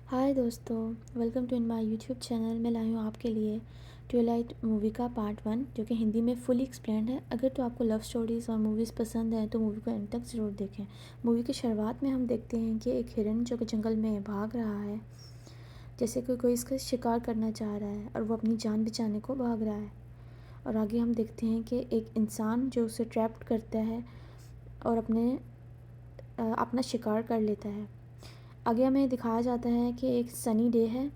हाय दोस्तों, welcome to in my YouTube channel. मैं लाई हूँ आपके लिए ट्विलाइट मूवी का पार्ट 1 जो कि हिंदी में फुली एक्सप्लेन्ड है। अगर तो आपको लव स्टोरीज़ और मूवीज़ पसंद हैं तो मूवी को एंड तक ज़रूर देखें। मूवी की शुरुआत में हम देखते हैं कि एक हिरन जो कि जंगल में भाग रहा है, जैसे कि कोई इसका शिकार करना चाह रहा है और वो अपनी जान बचाने को भाग रहा है। और आगे हम देखते हैं कि एक इंसान जो उसे ट्रैप्ड करता है और अपना शिकार कर लेता है। आगे हमें दिखाया जाता है कि एक सनी डे है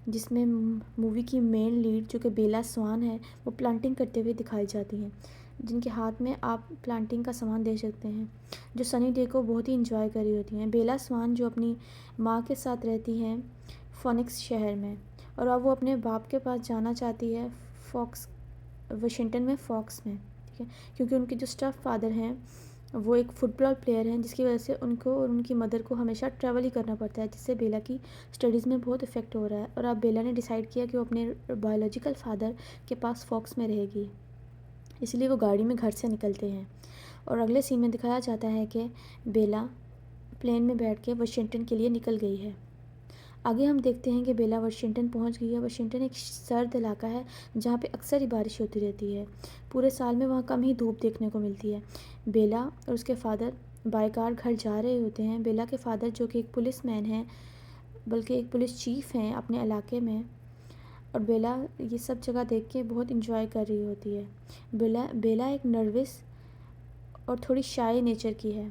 जिसमें मूवी की मेन लीड जो कि बेला स्वान है वो प्लांटिंग करते हुए दिखाई जाती हैं, जिनके हाथ में आप प्लांटिंग का सामान देख सकते हैं, जो सनी डे को बहुत ही इंजॉय कर रही होती हैं। बेला स्वान जो अपनी माँ के साथ रहती हैं फोनिक्स शहर में, और अब वो अपने बाप के पास जाना चाहती है फॉक्स वाशिंगटन में, फॉक्स में, ठीक है, क्योंकि उनके जो स्टफ फादर हैं वो एक फुटबॉल प्लेयर हैं, जिसकी वजह से उनको और उनकी मदर को हमेशा ट्रैवल ही करना पड़ता है, जिससे बेला की स्टडीज़ में बहुत इफ़ेक्ट हो रहा है। और अब बेला ने डिसाइड किया कि वो अपने बायोलॉजिकल फादर के पास फॉक्स में रहेगी, इसलिए वो गाड़ी में घर से निकलते हैं। और अगले सीन में दिखाया जाता है कि बेला प्लेन में बैठ के वाशिंगटन के लिए निकल गई है। आगे हम देखते हैं कि बेला वाशिंगटन पहुंच गई है। वाशिंगटन एक सर्द इलाका है जहाँ पे अक्सर ही बारिश होती रहती है। पूरे साल में वहाँ कम ही धूप देखने को मिलती है। बेला और उसके फादर बाय कार घर जा रहे होते हैं। बेला के फादर जो कि एक पुलिस मैन हैं, बल्कि एक पुलिस चीफ हैं अपने इलाके में, और बेला ये सब जगह देख के बहुत इंजॉय कर रही होती है। बेला बेला एक नर्वस और थोड़ी शाय नेचर की है।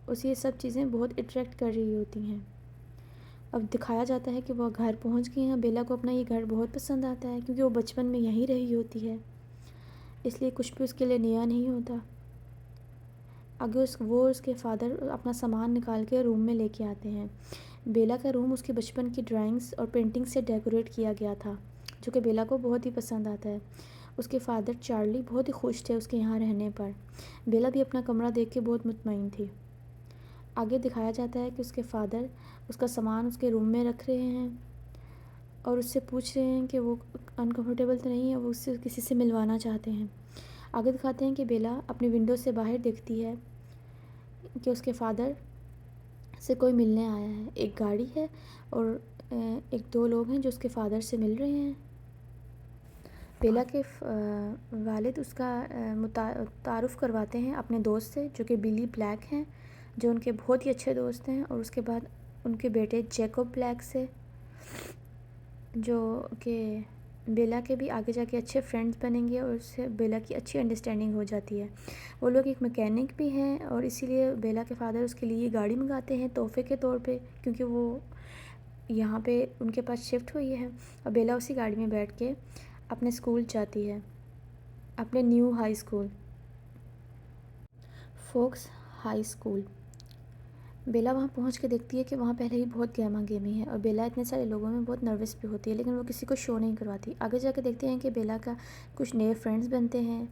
उसे ये सब चीज़ें बहुत अट्रैक्ट कर रही होती हैं। अब दिखाया जाता है कि वह घर पहुंच गई हैं। बेला को अपना ये घर बहुत पसंद आता है क्योंकि वो बचपन में यहीं रही होती है, इसलिए कुछ भी उसके लिए नया नहीं होता। आगे वो उसके फादर अपना सामान निकाल के रूम में लेके आते हैं। बेला का रूम उसके बचपन की ड्राइंग्स और पेंटिंग से डेकोरेट किया गया था, जो कि बेला को बहुत ही पसंद आता है। उसके फादर चार्ली बहुत ही खुश थे उसके यहाँ रहने पर। बेला भी अपना कमरा देख के बहुत मुतमईन थी। आगे दिखाया जाता है कि उसके फादर उसका सामान उसके रूम में रख रहे हैं और उससे पूछ रहे हैं कि वो अनकंफर्टेबल तो नहीं है, वो उससे किसी से मिलवाना चाहते हैं। आगे दिखाते हैं कि बेला अपनी विंडो से बाहर देखती है कि उसके फादर से कोई मिलने आया है। एक गाड़ी है और एक दो लोग हैं जो उसके फादर से मिल रहे हैं। बेला के वालिद उसका तारुफ़ करवाते हैं अपने दोस्त से, जो कि बिली ब्लैक हैं, जो उनके बहुत ही अच्छे दोस्त हैं, और उसके बाद उनके बेटे जैकब ब्लैक से, जो कि बेला के भी आगे जाके अच्छे फ्रेंड्स बनेंगे और उससे बेला की अच्छी अंडरस्टैंडिंग हो जाती है। वो लोग एक मैकेनिक भी हैं और इसीलिए बेला के फादर उसके लिए गाड़ी मंगाते हैं तोहफे के तौर पे, क्योंकि वो यहाँ पे उनके पास शिफ्ट हुई है। और बेला उसी गाड़ी में बैठ के अपने स्कूल जाती है, अपने new high school, Forks high school. Bella वहाँ पहुँच के देखती है कि वहाँ पहले ही बहुत गहमा गहमी है और बेला इतने सारे लोगों में बहुत नर्वस भी होती है, लेकिन वो किसी को शो नहीं करवाती। आगे जाके देखते हैं कि बेला का कुछ नए फ्रेंड्स बनते हैं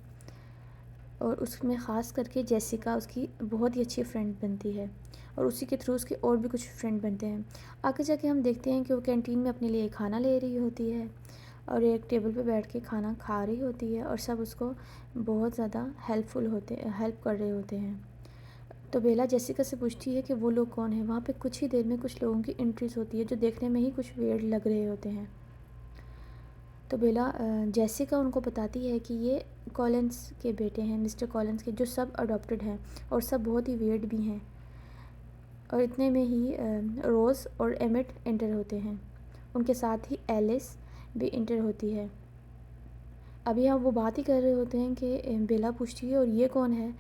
और उसमें ख़ास करके जेसिका उसकी बहुत ही अच्छी फ्रेंड बनती है और उसी के थ्रू उसके और भी कुछ फ्रेंड बनते हैं। आगे जाके हम देखते हैं कि वो कैंटीन में अपने लिए खाना ले रही होती है और एक टेबल पे बैठ के खाना खा रही होती है और सब उसको बहुत ज़्यादा हेल्प कर रहे होते हैं। तो बेला जेसिका से पूछती है कि वो लोग कौन हैं। वहाँ पे कुछ ही देर में कुछ लोगों की एंट्रीज होती है जो देखने में ही कुछ वियर्ड लग रहे होते हैं। तो बेला जेसिका उनको बताती है कि ये कॉलिंस के बेटे हैं, मिस्टर कॉलिंस के, जो सब अडॉप्टेड हैं और सब बहुत ही वियर्ड भी हैं। और इतने में ही रोज़ और एमिट एंटर होते हैं, उनके साथ ही एलिस भी इंटर होती है। अभी हम वो बात ही कर रहे होते हैं कि बेला पूछती है और ये कौन है।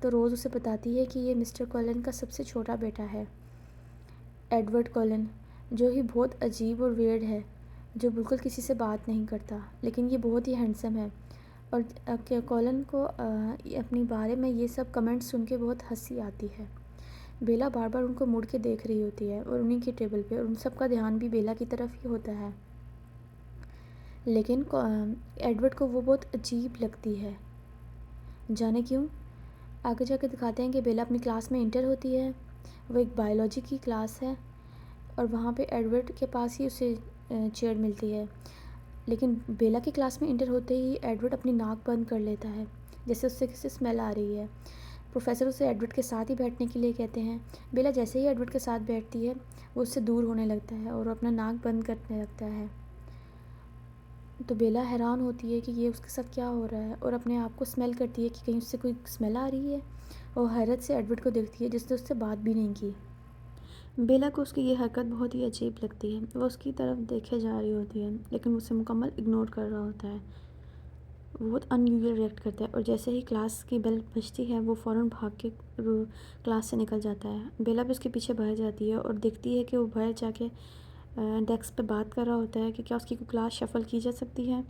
तो रोज़ उसे बताती है कि ये मिस्टर कॉलिन का सबसे छोटा बेटा है, एडवर्ड कॉलिन, जो ही बहुत अजीब और वियर्ड है, जो बिल्कुल किसी से बात नहीं करता, लेकिन ये बहुत ही हैंडसम है। और कॉलिन को अपनी बारे में ये सब कमेंट्स सुन के बहुत हंसी आती है। बेला बार बार उनको मुड़ के देख रही होती है और उन्हीं के टेबल पे, और उन सब का ध्यान भी बेला की तरफ ही होता है, लेकिन एडवर्ड को वो बहुत अजीब लगती है, जाने क्यों। आगे जाके दिखाते हैं कि बेला अपनी क्लास में इंटर होती है। वो एक बायोलॉजी की क्लास है और वहाँ पे एडवर्ड के पास ही उसे चेयर मिलती है, लेकिन बेला की क्लास में इंटर होते ही एडवर्ड अपनी नाक बंद कर लेता है, जैसे उससे किसी स्मेल आ रही है। प्रोफेसर उसे एडवर्ड के साथ ही बैठने के लिए कहते हैं। बेला जैसे ही एडवर्ड के साथ बैठती है वो उससे दूर होने लगता है और अपना नाक बंद करने लगता है। तो बेला हैरान होती है कि ये उसके साथ क्या हो रहा है और अपने आप को स्मेल करती है कि कहीं उससे कोई स्मेल आ रही है, और हैरत से एडवर्ड को देखती है जिसने उससे बात भी नहीं की। बेला को उसकी ये हरकत बहुत ही अजीब लगती है। वह उसकी तरफ देखे जा रही होती है लेकिन वो उसे मुकम्मल इग्नोर कर रहा होता है। वो बहुत अनयूजुअल रिएक्ट करता है और जैसे ही क्लास की बेल बजती है वो फ़ौरन भाग के क्लास से निकल जाता है। बेला भी उसके पीछे बाहर जाती है और देखती है कि वो बाहर जाके डेस्क पे बात कर रहा होता है कि क्या उसकी कोई क्लास शफ़ल की जा सकती है,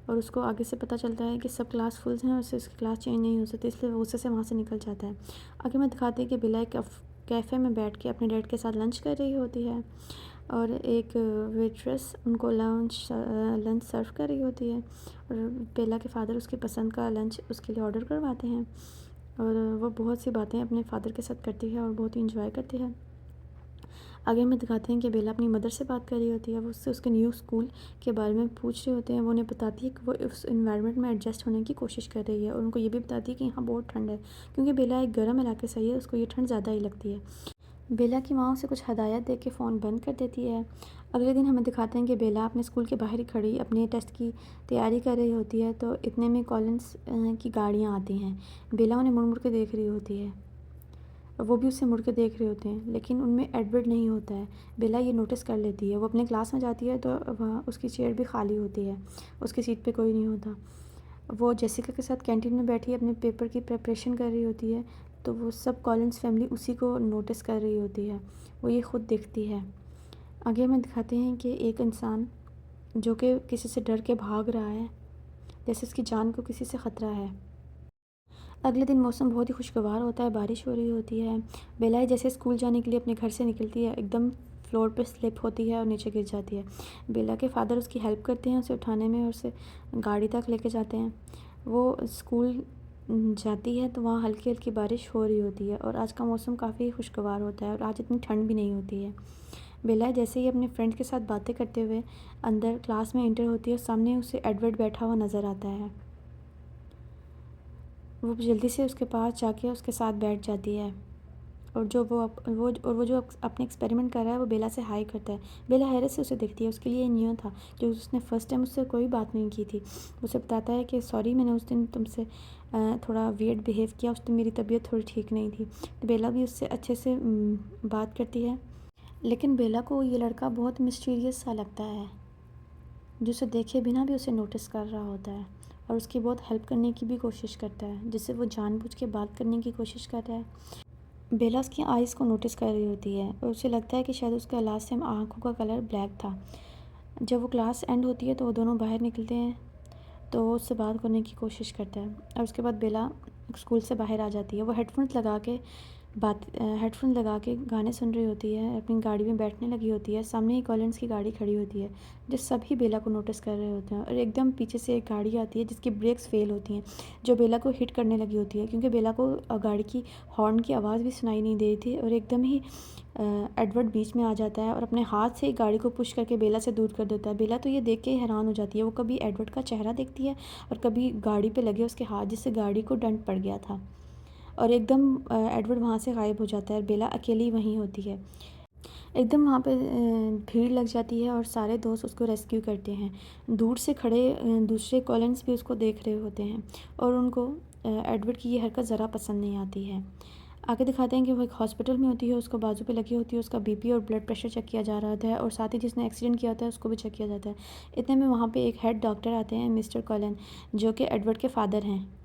और उसको आगे से पता चलता है कि सब क्लास फुल हैं और उससे उसकी क्लास चेंज नहीं हो सकती, इसलिए वो गुस्से से वहाँ से निकल जाता है। आगे में दिखाते हैं कि बेला एक कैफ़े में बैठ के अपने डैड के साथ लंच कर रही होती है और एक वेट्रेस उनको लंच सर्व कर रही होती है, और बेला के फ़ादर उसकी पसंद का लंच उसके लिए ऑर्डर करवाते हैं और वो बहुत सी बातें अपने फ़ादर के साथ करती है और बहुत ही इंजॉय करती है। आगे में दिखाते हैं कि बेला अपनी मदर से बात कर रही होती है। वो उससे उसके न्यू स्कूल के बारे में पूछ रहे होते हैं। वो उन्हें बताती है कि वो उस इन्वायरमेंट में एडजस्ट होने की कोशिश कर रही है और उनको ये भी बताती है कि यहाँ बहुत ठंड है, क्योंकि बेला एक गर्म इलाके से आई है, उसको ये ठंड ज़्यादा ही लगती है। बेला की माँ उसे कुछ हदायत दे के फ़ोन बंद कर देती है। अगले दिन हमें दिखाते हैं कि बेला अपने स्कूल के बाहर ही खड़ी अपने टेस्ट की तैयारी कर रही होती है, तो इतने में कॉलिंस की गाड़ियाँ आती हैं। बेला उन्हें मुड़ मुड़ के देख रही होती है, वो भी उससे मुड़ के देख रहे होते हैं, लेकिन उनमें एडवर्ड नहीं होता है। बेला ये नोटिस कर लेती है। वो अपने क्लास में जाती है तो वहाँ उसकी चेयर भी खाली होती है, उसकी सीट पे कोई नहीं होता। वो जेसिका के साथ कैंटीन में बैठी अपने पेपर की प्रिपरेशन कर रही होती है, तो वो सब कॉलिंस फैमिली उसी को नोटिस कर रही होती है। वो ये खुद देखती है। आगे हमें दिखाते हैं कि एक इंसान जो कि किसी से डर के भाग रहा है, जैसे उसकी जान को किसी से ख़तरा है। अगले दिन मौसम बहुत ही खुशगवार होता है, बारिश हो रही होती है। बेला जैसे स्कूल जाने के लिए अपने घर से निकलती है, एकदम फ्लोर पे स्लिप होती है और नीचे गिर जाती है। बेला के फादर उसकी हेल्प करते हैं उसे उठाने में और उसे गाड़ी तक लेके जाते हैं। वो स्कूल जाती है तो वहाँ हल्की हल्की बारिश हो रही होती है और आज का मौसम काफ़ी खुशगवार होता है और आज इतनी ठंड भी नहीं होती है। बेला जैसे ही अपने फ्रेंड के साथ बातें करते हुए अंदर क्लास में एंटर होती है, सामने उसे एडवर्ड बैठा हुआ नज़र आता है। वो जल्दी से उसके पास जाके उसके साथ बैठ जाती है और वो जो अपने एक्सपेरिमेंट कर रहा है वो बेला से हाई करता है। बेला हैरत से उसे देखती है, उसके लिए न्यू था कि उसने फ़र्स्ट टाइम उससे कोई बात नहीं की थी। उसे बताता है कि सॉरी, मैंने उस दिन तुमसे थोड़ा वियर्ड बिहेव किया, उस दिन मेरी तबीयत थोड़ी ठीक नहीं थी। तो बेला भी उससे अच्छे से बात करती है, लेकिन बेला को ये लड़का बहुत मिस्टीरियस सा लगता है, जो उसे देखे बिना भी उसे नोटिस कर रहा होता है और उसकी बहुत हेल्प करने की भी कोशिश करता है, जिससे वो जानबूझ के बात करने की कोशिश कर रहा है। बेला उसकी आइज़ को नोटिस कर रही होती है और उसे लगता है कि शायद उसका लास्ट टाइम आँखों का कलर ब्लैक था। जब वो क्लास एंड होती है तो वो दोनों बाहर निकलते हैं, तो वो उससे बात करने की कोशिश करता है और उसके बाद बेला स्कूल से बाहर आ जाती है। वो हेडफोन लगा के गाने सुन रही होती है, अपनी गाड़ी में बैठने लगी होती है। सामने ही कॉलिंस की गाड़ी खड़ी होती है, जो सभी बेला को नोटिस कर रहे होते हैं, और एकदम पीछे से एक गाड़ी आती है जिसकी ब्रेक्स फेल होती हैं, जो बेला को हिट करने लगी होती है, क्योंकि बेला को गाड़ी की हॉर्न की आवाज़ भी सुनाई नहीं दे रही थी। और एकदम ही एडवर्ड बीच में आ जाता है और अपने हाथ से गाड़ी को पुश करके बेला से दूर कर देता है। बेला तो ये देख के ही हैरान हो जाती है। वो कभी एडवर्ड का चेहरा देखती है और कभी गाड़ी पे लगे उसके हाथ, जिससे गाड़ी को डंट पड़ गया था, और एकदम एडवर्ड वहाँ से गायब हो जाता है और बेला अकेली वहीं होती है। एकदम वहाँ पे भीड़ लग जाती है और सारे दोस्त उसको रेस्क्यू करते हैं। दूर से खड़े दूसरे कॉलिंस भी उसको देख रहे होते हैं और उनको एडवर्ड की ये हरकत ज़रा पसंद नहीं आती है। आगे दिखाते हैं कि वो एक हॉस्पिटल में होती है, उसको बाजू पे लगी होती है, उसका बीपी और ब्लड प्रेशर चेक किया जा रहा होता है और साथ ही जिसने एक्सीडेंट किया होता है उसको भी चेक किया जाता है। इतने में वहाँ पे एक हेड डॉक्टर आते हैं, मिस्टर कॉलिन, जो कि एडवर्ड के फादर हैं।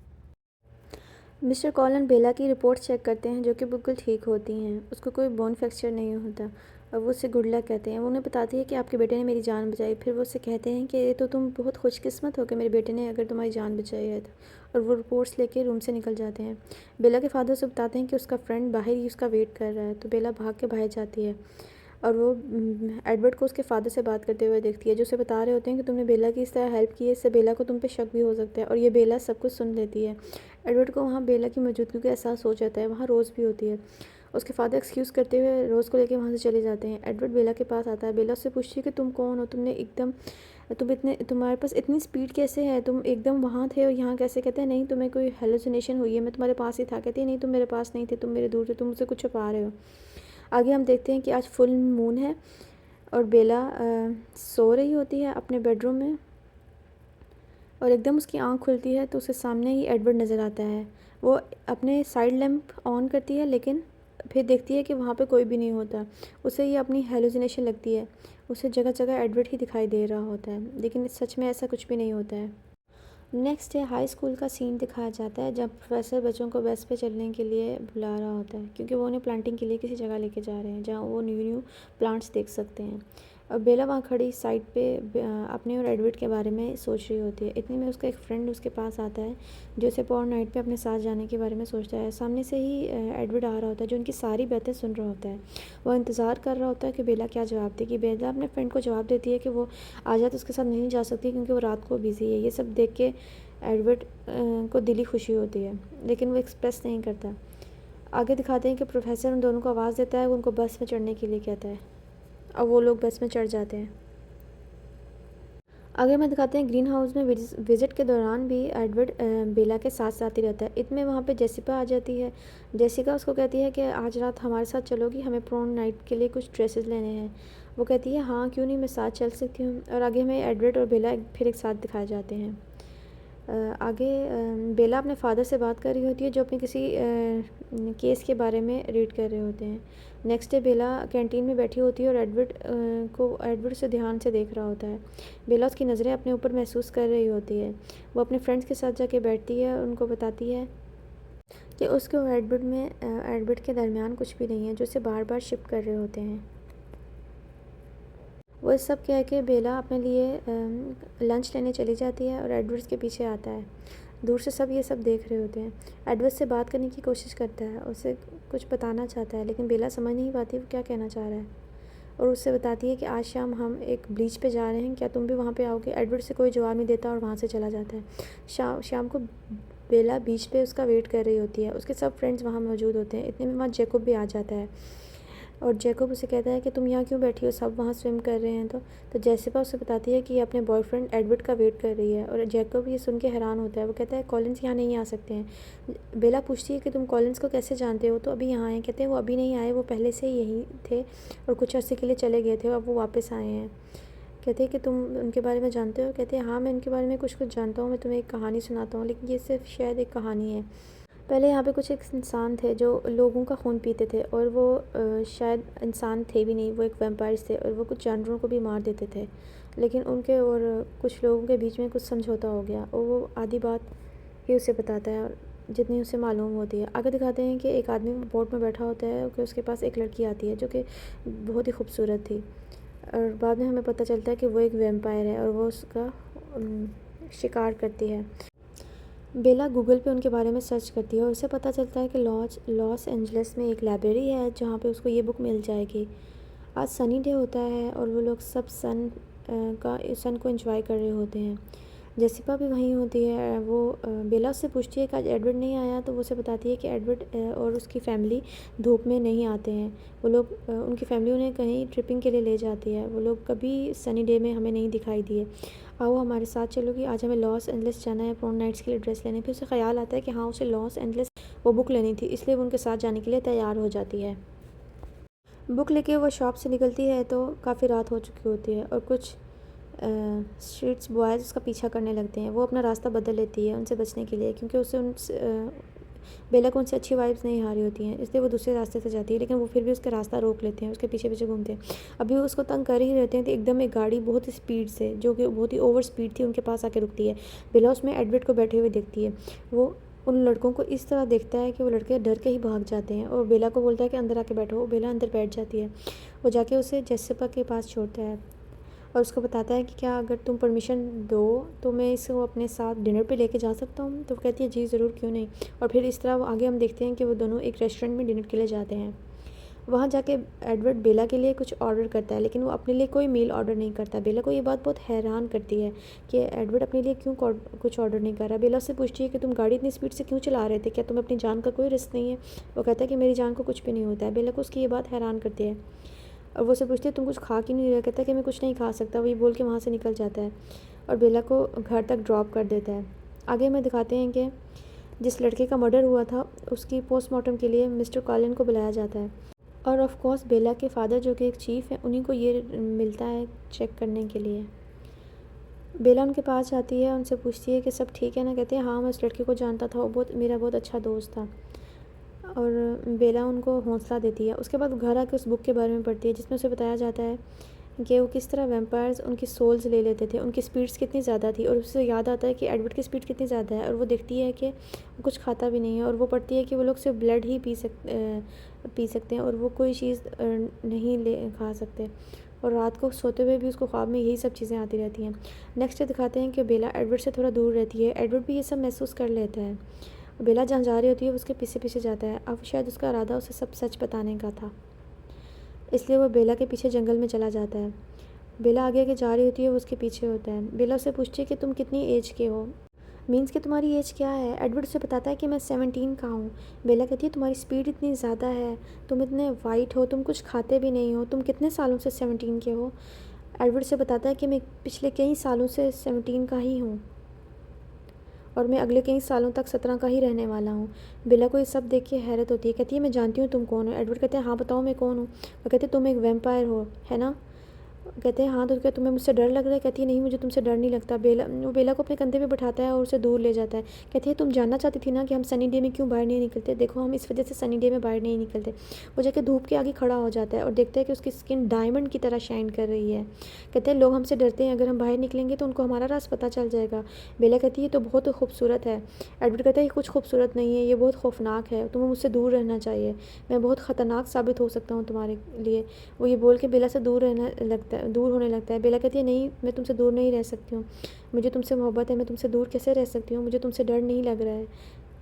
मिस्टर कॉलन बेला की रिपोर्ट चेक करते हैं, जो कि बिल्कुल ठीक होती हैं। उसको कोई बोन फ्रैक्चर नहीं होता और वो उससे गुड लक कहते हैं। वो उन्हें बताती है कि आपके बेटे ने मेरी जान बचाई। फिर वो उससे कहते हैं कि ये तो तुम बहुत खुशकिस्मत हो कि मेरे बेटे ने अगर तुम्हारी जान बचाई है तो। और वो रिपोर्ट्स लेके रूम से निकल जाते हैं। बेला के फादर से बताते हैं कि उसका फ्रेंड बाहर ही उसका वेट कर रहा है, तो बेला भाग के बाहर जाती है और वो एडवर्ड को उसके फादर से बात करते हुए देखती है, जो उसे बता रहे होते हैं कि तुमने बेला की इस तरह हेल्प की है, इससे बेला को तुम पे शक भी हो सकता है। और ये बेला सब कुछ सुन लेती है। एडवर्ड को वहाँ बेला की मौजूदगी का एहसास हो जाता है। वहाँ रोज़ भी होती है। उसके फादर एक्सक्यूज़ करते हुए रोज़ को लेके वहाँ से चले जाते हैं। एडवर्ड बेला के पास आता है। बेला उससे पूछती है कि तुम कौन हो? तुम्हारे पास इतनी स्पीड कैसे है? तुम एकदम वहाँ थे और यहाँ कैसे? कहते हैं नहीं, तुम्हें कोई हेलुसिनेशन हुई है, मैं तुम्हारे पास ही था। कहती है नहीं, तुम मेरे पास नहीं थे, तुम मेरे दूर थे, तुम मुझसे कुछ छुपा रहे हो। आगे हम देखते हैं कि आज फुल मून है और बेला सो रही होती है अपने बेडरूम में और एकदम उसकी आँख खुलती है तो उसके सामने ही एडवर्ड नज़र आता है। वो अपने साइड लैम्प ऑन करती है लेकिन फिर देखती है कि वहाँ पे कोई भी नहीं होता। उसे ये अपनी हेलुसिनेशन लगती है। उसे जगह जगह एडवर्ड ही दिखाई दे रहा होता है, लेकिन सच में ऐसा कुछ भी नहीं होता है। नेक्स्ट है हाई स्कूल का सीन दिखाया जाता है जब प्रोफेसर बच्चों को बस पे चलने के लिए बुला रहा होता है, क्योंकि वो उन्हें प्लांटिंग के लिए किसी जगह लेके जा रहे हैं जहाँ वो न्यू न्यू प्लांट्स देख सकते हैं। और बेला वहाँ खड़ी साइड पे अपने और एडवर्ड के बारे में सोच रही होती है। इतने में उसका एक फ्रेंड उसके पास आता है जो उसे पॉर नाइट पे अपने साथ जाने के बारे में सोचता है। सामने से ही एडवर्ड आ रहा होता है जो उनकी सारी बातें सुन रहा होता है। वो इंतज़ार कर रहा होता है कि बेला क्या जवाब देगी। बेला अपने फ्रेंड को जवाब देती है कि वो आ जाए तो उसके साथ नहीं जा सकती क्योंकि वो रात को बिज़ी है। ये सब देख के एडवर्ड को दिली खुशी होती है, लेकिन वो एक्सप्रेस नहीं करता। आगे दिखाते हैं कि प्रोफेसर उन दोनों को आवाज़ देता है, वो उनको बस में चढ़ने के लिए कहता है और वो लोग बस में चढ़ जाते हैं। आगे में दिखाते हैं ग्रीन हाउस में विज़िट के दौरान भी एडवर्ड बेला के साथ साथ ही रहता है। इतने वहाँ पे जेसिका आ जाती है। जेसिका उसको कहती है कि आज रात हमारे साथ चलोगी, हमें प्रोम नाइट के लिए कुछ ड्रेसेस लेने हैं। वो कहती है हाँ क्यों नहीं, मैं साथ चल सकती हूँ। और आगे हमें एडवर्ड और बेला फिर एक साथ दिखाए जाते हैं। आगे बेला अपने फादर से बात कर रही होती है जो अपने किसी केस के बारे में रीड कर रहे होते हैं। नेक्स्ट डे बेला कैंटीन में बैठी होती है और एडवर्ड से ध्यान से देख रहा होता है। बेला उसकी नज़रें अपने ऊपर महसूस कर रही होती है। वो अपने फ्रेंड्स के साथ जाके बैठती है और उनको बताती है कि उसके और एडवर्ड के दरमियान कुछ भी नहीं है, जो उसे बार बार शिप कर रहे होते हैं। वो सब कह के बेला अपने लिए लंच लेने चली जाती है और एडवर्ड के पीछे आता है। दूर से सब ये सब देख रहे होते हैं। एडवर्ड से बात करने की कोशिश करता है, उसे कुछ बताना चाहता है, लेकिन बेला समझ नहीं पाती वो क्या कहना चाह रहा है और उससे बताती है कि आज शाम हम एक ब्लीच पे जा रहे हैं, क्या तुम भी वहाँ पे आओगे? एडवर्ड से कोई जवाब नहीं देता और वहाँ से चला जाता है। शाम को बेला बीच पे उसका वेट कर रही होती है। उसके सब फ्रेंड्स वहाँ मौजूद होते हैं। इतने में वहाँ जैकब भी आ जाता है और जैकब उसे कहता है कि तुम यहाँ क्यों बैठी हो, सब वहाँ स्विम कर रहे हैं। तो जेसिका उसे बताती है कि ये अपने बॉयफ्रेंड एडवर्ड का वेट कर रही है और जैकब ये सुन के हैरान होता है। वो कहता है कॉलिन्स यहाँ नहीं आ सकते हैं। बेला पूछती है कि तुम कॉलिन्स को कैसे जानते हो? तो अभी यहाँ आए। कहते हैं वो अभी नहीं आए, वो पहले से ही यहीं थे और कुछ अर्से के लिए चले गए थे और अब वो वापस आए हैं। कहते हैं कि तुम उनके बारे में जानते हो? कहते हैं हाँ मैं उनके बारे में कुछ जानता हूँ, मैं तुम्हें एक कहानी सुनाता हूँ, लेकिन ये सिर्फ शायद एक कहानी है। पहले यहाँ पे कुछ एक इंसान थे जो लोगों का खून पीते थे और वो शायद इंसान थे भी नहीं, वो एक वैम्पायर्स थे और वो कुछ जानवरों को भी मार देते थे। लेकिन उनके और कुछ लोगों के बीच में कुछ समझौता हो गया और वो आधी बात ही उसे बताता है और जितनी उसे मालूम होती है। आगे दिखाते हैं कि एक आदमी बोट में बैठा होता है कि उसके पास एक लड़की आती है जो कि बहुत ही खूबसूरत थी और बाद में हमें पता चलता है कि वो एक वैम्पायर है और वो उसका शिकार करती है। बेला गूगल पे उनके बारे में सर्च करती है और उसे पता चलता है कि लॉस एंजलिस में एक लाइब्रेरी है जहाँ पे उसको ये बुक मिल जाएगी। आज सनी डे होता है और वो लोग सब सन को एंजॉय कर रहे होते हैं। जेसिका भी वहीं होती है। वो बेला उससे पूछती है कि आज एडवर्ड नहीं आया, तो वो उसे बताती है कि एडवर्ड और उसकी फ़ैमिली धूप में नहीं आते हैं। वो लोग उनकी फ़ैमिली उन्हें कहीं ट्रिपिंग के लिए ले जाती है। वो लोग कभी सनी डे में हमें नहीं दिखाई दिए। आओ हमारे साथ चलोगी, आज हमें लॉस एंजलिस जाना है प्रोम नाइट्स के लिए ड्रेस लेने। फिर उसे ख्याल आता है कि हाँ उसे लॉस एंजलिस वो बुक लेनी थी, इसलिए वो उनके साथ जाने के लिए तैयार हो जाती है। बुक लेके वो शॉप से निकलती है तो काफ़ी रात हो चुकी होती है और कुछ स्ट्रीट्स बॉयज़ उसका पीछा करने लगते हैं। वो अपना रास्ता बदल लेती है उनसे बचने के लिए, क्योंकि बेला को उनसे अच्छी वाइब्स नहीं आ रही होती हैं, इसलिए वो दूसरे रास्ते से जाती है। लेकिन वो फिर भी उसका रास्ता रोक लेते हैं, उसके पीछे पीछे घूमते हैं। अभी वो उसको तंग कर ही रहते हैं तो एकदम एक गाड़ी बहुत ही स्पीड से, जो कि बहुत ही ओवर स्पीड थी, उनके पास आके रुकती है। बेला उसमें एडवर्ड को बैठे हुए देखती है। वो उन लड़कों को इस तरह देखता है कि वो लड़के डर के ही भाग जाते हैं और बेला को बोलता है कि अंदर आके बैठो। वो बेला अंदर बैठ जाती है। वो जाके उसे जेसिका के पास छोड़ता है और उसको बताता है कि क्या अगर तुम परमिशन दो तो मैं इसको अपने साथ डिनर पे लेके जा सकता हूँ? तो वो कहती है जी ज़रूर, क्यों नहीं। और फिर इस तरह आगे हम देखते हैं कि वो दोनों एक रेस्टोरेंट में डिनर के लिए जाते हैं। वहाँ जाके एडवर्ड बेला के लिए कुछ ऑर्डर करता है, लेकिन वो अपने लिए कोई मील ऑर्डर नहीं करता। बेला को ये बात बहुत हैरान करती है कि एडवर्ड अपने लिए क्यों कुछ ऑर्डर नहीं कर रहा। बेला उससे पूछती है कि तुम गाड़ी इतनी स्पीड से क्यों चला रहे थे, क्या तुम्हें अपनी जान का कोई रिस्क नहीं है। वो कहता है कि मेरी जान को कुछ भी नहीं होता है। बेला को उसकी ये बात हैरान करती है और वो उससे पूछती है तुम कुछ खा क्यों नहीं रहे। कहता है कि मैं कुछ नहीं खा सकता। वही बोल के वहाँ से निकल जाता है और बेला को घर तक ड्रॉप कर देता है। आगे में दिखाते हैं कि जिस लड़के का मर्डर हुआ था उसकी पोस्टमार्टम के लिए मिस्टर कॉलिन को बुलाया जाता है और ऑफ कोर्स बेला के फादर जो कि एक चीफ़ है उन्हीं को ये मिलता है चेक करने के लिए। बेला उनके पास जाती है, उनसे पूछती है कि सब ठीक है ना। कहते हैं हाँ मैं उस लड़के को जानता था, वो मेरा बहुत अच्छा दोस्त था। और बेला उनको हौसला देती है। उसके बाद घर आके उस बुक के बारे में पढ़ती है जिसमें उसे बताया जाता है कि वो किस तरह वैम्पायर्स उनकी सोल्स ले लेते थे, उनकी स्पीड्स कितनी ज़्यादा थी। और उससे याद आता है कि एडवर्ड की स्पीड कितनी ज़्यादा है और वो देखती है कि वो कुछ खाता भी नहीं है। और वो पढ़ती है कि वो लोग सिर्फ ब्लड ही पी सकते हैं और वो कोई चीज़ नहीं ले खा सकते। और रात को सोते हुए भी उसको ख्वाब में यही सब चीज़ें आती रहती हैं। नेक्स्ट दिखाते हैं कि बेला एडवर्ड से थोड़ा दूर रहती है। एडवर्ड भी ये सब महसूस कर लेता है। बेला जहाँ जा रही होती है वो उसके पीछे पीछे जाता है। अब शायद उसका इरादा उसे सब सच बताने का था, इसलिए वो बेला के पीछे जंगल में चला जाता है। बेला आगे आगे जा रही होती है, वो उसके पीछे होता है। बेला उससे पूछती है कि तुम कितनी एज के हो, मीन्स कि तुम्हारी एज क्या है। एडवर्ड उसे बताता है कि मैं 17 का हूँ। बेला कहती है तुम्हारी स्पीड इतनी ज़्यादा है, तुम इतने वाइट हो, तुम कुछ खाते भी नहीं हो, तुम कितने सालों से 17 के हो। एडवर्ड से बताता है कि मैं पिछले कई सालों से 17 का ही हूँ और मैं अगले कई सालों तक 17 का ही रहने वाला हूँ। बेला को ये सब देख के हैरत होती है। कहती है मैं जानती हूँ तुम कौन हो। एडवर्ड कहते हैं हाँ बताओ मैं कौन हूँ। वो कहते तुम एक वैम्पायर हो, है ना। कहते हैं हाँ। तो क्या तुम्हें मुझसे डर लग रहा है। कहती है नहीं मुझे तुमसे डर नहीं लगता। वो बेला को अपने कंधे पे बिठाता है और उसे दूर ले जाता है। कहती है तुम जानना चाहती थी ना कि हम सनी डे में क्यों बाहर नहीं निकलते। देखो हम इस वजह से सनी डे में बाहर नहीं निकलते। वो जाके धूप के आगे खड़ा हो जाता है और देखता है कि उसकी स्किन डायमंड की तरह शाइन कर रही है। कहते हैं लोग हमसे डरते हैं, अगर हम बाहर निकलेंगे तो उनको हमारा राज पता चल जाएगा। बेला कहती है तो बहुत खूबसूरत है। एडवर्ड कहता है कुछ खूबसूरत नहीं है, ये बहुत खौफनाक है, तुम्हें मुझसे दूर रहना चाहिए, मैं बहुत ख़तरनाक साबित हो सकता हूँ तुम्हारे लिए। वो ये बोल के बेला से दूर होने लगता है। बेला कहती है नहीं मैं तुमसे दूर नहीं रह सकती हूँ, मुझे तुमसे मोहब्बत है, मैं तुमसे दूर कैसे रह सकती हूँ। मुझे तुमसे डर नहीं लग रहा है,